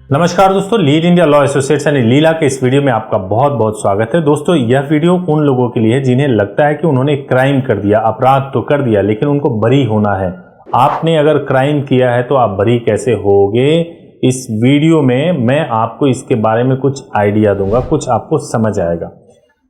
नमस्कार दोस्तों, lead India law associates यानी लीला के इस वीडियो में आपका बहुत बहुत स्वागत है। दोस्तों, यह वीडियो उन लोगों के लिए है जिन्हें लगता है कि उन्होंने क्राइम कर दिया, अपराध तो कर दिया, लेकिन उनको बरी होना है। आपने अगर क्राइम किया है तो आप बरी कैसे होगे, इस वीडियो में मैं आपको इसके बारे में कुछ आइडिया दूंगा, कुछ आपको समझ आएगा।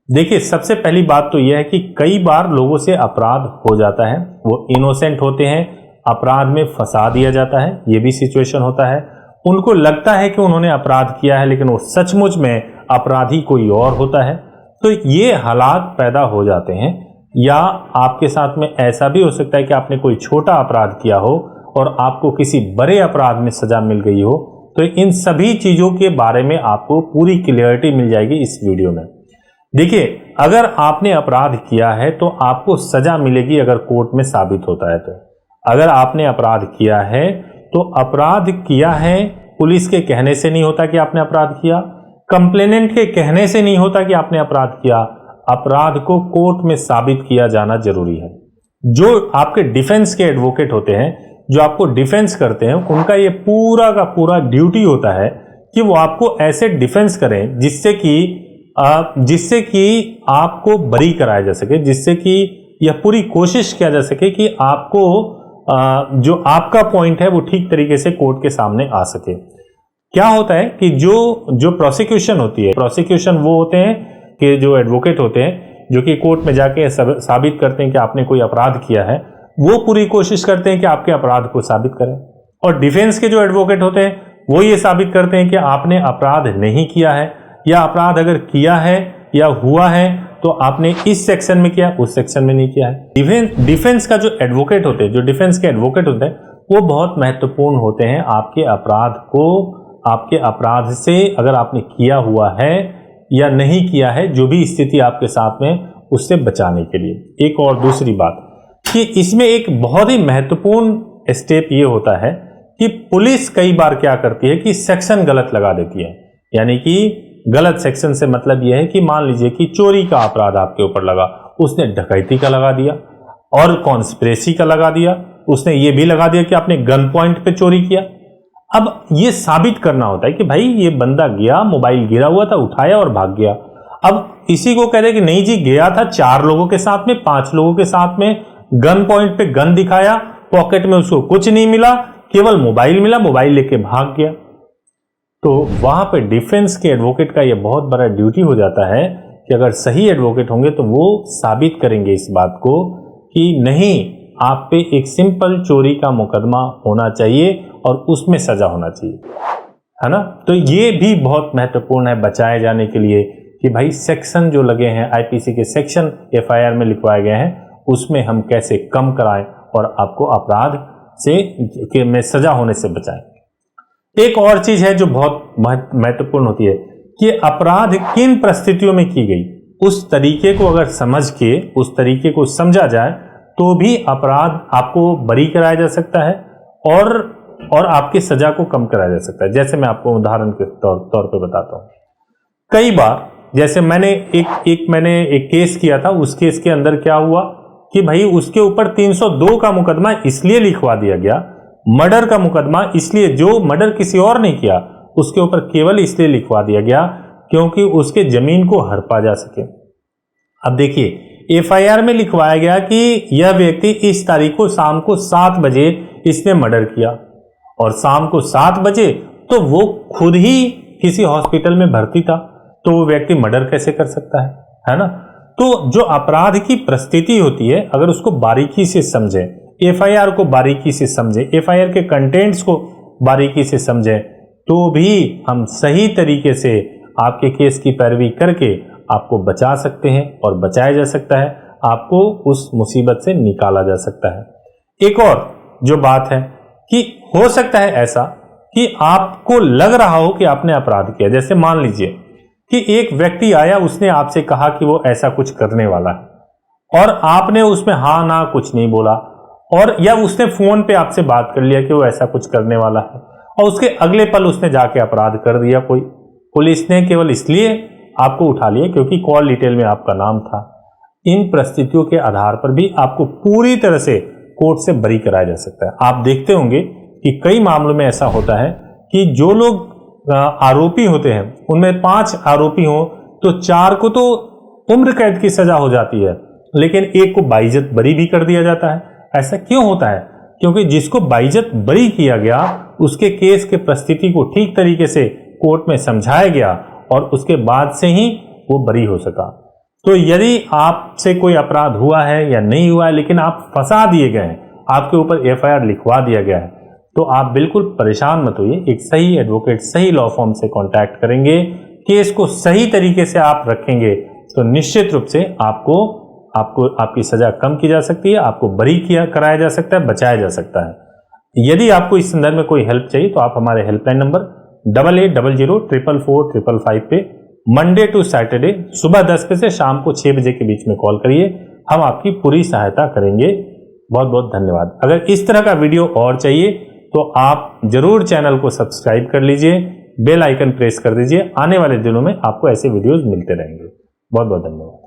देखिए, सबसे पहली बात तो यह है कि कई बार लोगों से अपराध हो जाता है, वो इनोसेंट होते हैं, अपराध में फंसा दिया जाता है, ये भी सिचुएशन होता है। उनको लगता है कि उन्होंने अपराध किया है, लेकिन वो सचमुच में अपराधी कोई और होता है। तो ये हालात पैदा हो जाते हैं। या आपके साथ में ऐसा भी हो सकता है कि आपने कोई छोटा अपराध किया हो और आपको किसी बड़े अपराध में सजा मिल गई हो। तो इन सभी चीजों के बारे में आपको पूरी क्लियरिटी मिल जाएगी इस वीडियो में। देखिए, अगर आपने अपराध किया है तो आपको सजा मिलेगी अगर कोर्ट में साबित होता है। तो अगर आपने अपराध किया है तो अपराध किया है पुलिस के कहने से नहीं होता कि आपने अपराध किया, कंप्लेनेंट के कहने से नहीं होता कि आपने अपराध किया। अपराध को कोर्ट में साबित किया जाना जरूरी है। जो आपके डिफेंस के एडवोकेट होते हैं, जो आपको डिफेंस करते हैं, उनका ये पूरा का पूरा ड्यूटी होता है कि वो आपको ऐसे डिफेंस करें जिससे कि आपको बरी कराया जा सके, जिससे कि यह पूरी कोशिश किया जा सके कि आपको जो आपका पॉइंट है वो ठीक तरीके से कोर्ट के सामने आ सके। क्या होता है कि जो प्रोसिक्यूशन होती है, प्रोसिक्यूशन वो होते हैं कि जो एडवोकेट होते हैं जो कि कोर्ट में जाके साबित करते हैं कि आपने कोई अपराध किया है, वो पूरी कोशिश करते हैं कि आपके अपराध को साबित करें। और डिफेंस के जो एडवोकेट होते हैं वो ये साबित करते हैं कि आपने अपराध नहीं किया है, या अपराध अगर किया है या हुआ है तो आपने इस सेक्शन में किया, उस सेक्शन में नहीं किया है। डिफेंस का जो एडवोकेट होते हैं, जो डिफेंस के एडवोकेट होते हैं, वो बहुत महत्वपूर्ण होते हैं आपके अपराध को, आपके अपराध से अगर आपने किया हुआ है या नहीं किया है, जो भी स्थिति आपके साथ में, उससे बचाने के लिए। एक और दूसरी बात कि इसमें एक बहुत ही महत्वपूर्ण स्टेप ये होता है कि पुलिस कई बार क्या करती है कि सेक्शन गलत लगा देती है। यानी कि गलत सेक्शन से मतलब यह है कि मान लीजिए कि चोरी का अपराध आपके ऊपर लगा, उसने डकैती का लगा दिया और कॉन्स्पिरेसी का लगा दिया, उसने ये भी लगा दिया कि आपने गन पॉइंट पे चोरी किया। अब ये साबित करना होता है कि भाई ये बंदा गया, मोबाइल गिरा हुआ था, उठाया और भाग गया। अब इसी को कह रहे कि नहीं जी, गया था 4 लोगों के साथ में, 5 लोगों के साथ में, गन पॉइंट पे गन दिखाया, पॉकेट में उसको कुछ नहीं मिला, केवल मोबाइल मिला, मोबाइल लेके भाग गया। तो वहां पे डिफेंस के एडवोकेट का यह बहुत बड़ा ड्यूटी हो जाता है कि अगर सही एडवोकेट होंगे तो वो साबित करेंगे इस बात को कि नहीं, आप पे एक सिंपल चोरी का मुकदमा होना चाहिए और उसमें सजा होना चाहिए, है ना। तो ये भी बहुत महत्वपूर्ण है बचाए जाने के लिए कि भाई सेक्शन जो लगे हैं, आईपीसी के सेक्शन एफआईआर में लिखवाए गए हैं, उसमें हम कैसे कम कराएं और आपको अपराध से में सजा होने से बचाएं। एक और चीज है जो बहुत महत्वपूर्ण होती है कि अपराध किन परिस्थितियों में की गई, उस तरीके को अगर समझ के, उस तरीके को समझा जाए तो भी अपराध आपको बरी कराया जा सकता है और आपकी सजा को कम कराया जा सकता है। जैसे मैं आपको उदाहरण के तौर पे बताता हूं। कई बार जैसे मैंने एक केस किया था, उस केस के अंदर क्या हुआ कि भाई उसके ऊपर 302 का मुकदमा इसलिए लिखवा दिया गया, मर्डर का मुकदमा इसलिए, जो मर्डर किसी और ने किया उसके ऊपर केवल इसलिए लिखवा दिया गया क्योंकि उसके जमीन को हड़पा जा सके। अब देखिए, एफआईआर में लिखवाया गया कि यह व्यक्ति इस तारीख को शाम को 7 बजे इसने मर्डर किया, और शाम को 7 बजे तो वो खुद ही किसी हॉस्पिटल में भर्ती था, तो वो व्यक्ति मर्डर कैसे कर सकता है ना। तो जो अपराध की परिस्थिति होती है, अगर उसको बारीकी से समझे, एफआईआर को बारीकी से समझे, एफआईआर के कंटेंट्स को बारीकी से समझे, तो भी हम सही तरीके से आपके केस की पैरवी करके आपको बचा सकते हैं और बचाया जा सकता है, आपको उस मुसीबत से निकाला जा सकता है। एक और जो बात है कि हो सकता है ऐसा कि आपको लग रहा हो कि आपने अपराध किया। जैसे मान लीजिए कि एक व्यक्ति आया, उसने आपसे कहा कि वो ऐसा कुछ करने वाला है और आपने उसमें हाँ ना कुछ नहीं बोला, और या उसने फोन पे आपसे बात कर लिया कि वो ऐसा कुछ करने वाला है और उसके अगले पल उसने जाके अपराध कर दिया कोई। पुलिस ने केवल इसलिए आपको उठा लिया क्योंकि कॉल डिटेल में आपका नाम था। इन परिस्थितियों के आधार पर भी आपको पूरी तरह से कोर्ट से बरी कराया जा सकता है। आप देखते होंगे कि कई मामलों में ऐसा होता है कि जो लोग आरोपी होते हैं उनमें 5 आरोपी हो तो 4 को तो उम्र कैद की सजा हो जाती है, लेकिन एक को बाइज्जत बरी भी कर दिया जाता है। ऐसा क्यों होता है? क्योंकि जिसको बाइज्जत बरी किया गया उसके केस के परिस्थिति को ठीक तरीके से कोर्ट में समझाया गया और उसके बाद से ही वो बरी हो सका। तो यदि आपसे कोई अपराध हुआ है या नहीं हुआ है लेकिन आप फंसा दिए गए हैं, आपके ऊपर एफआईआर लिखवा दिया गया है, तो आप बिल्कुल परेशान मत होइए। एक सही एडवोकेट सही लॉ फॉर्म से कांटेक्ट करेंगे, केस को सही तरीके से आप रखेंगे तो निश्चित रूप से आपको आपकी सजा कम की जा सकती है, आपको बरी कराया जा सकता है, बचाया जा सकता है। यदि आपको इस संदर्भ में कोई हेल्प चाहिए तो आप हमारे हेल्पलाइन नंबर 8800445555 पे मंडे टू सैटरडे सुबह 10 बजे से शाम को 6 बजे के बीच में कॉल करिए, हम आपकी पूरी सहायता करेंगे। बहुत बहुत धन्यवाद। अगर इस तरह का वीडियो और चाहिए तो आप जरूर चैनल को सब्सक्राइब कर लीजिए, बेल आइकन प्रेस कर दीजिए। आने वाले दिनों में आपको ऐसे वीडियोस मिलते रहेंगे। बहुत बहुत धन्यवाद।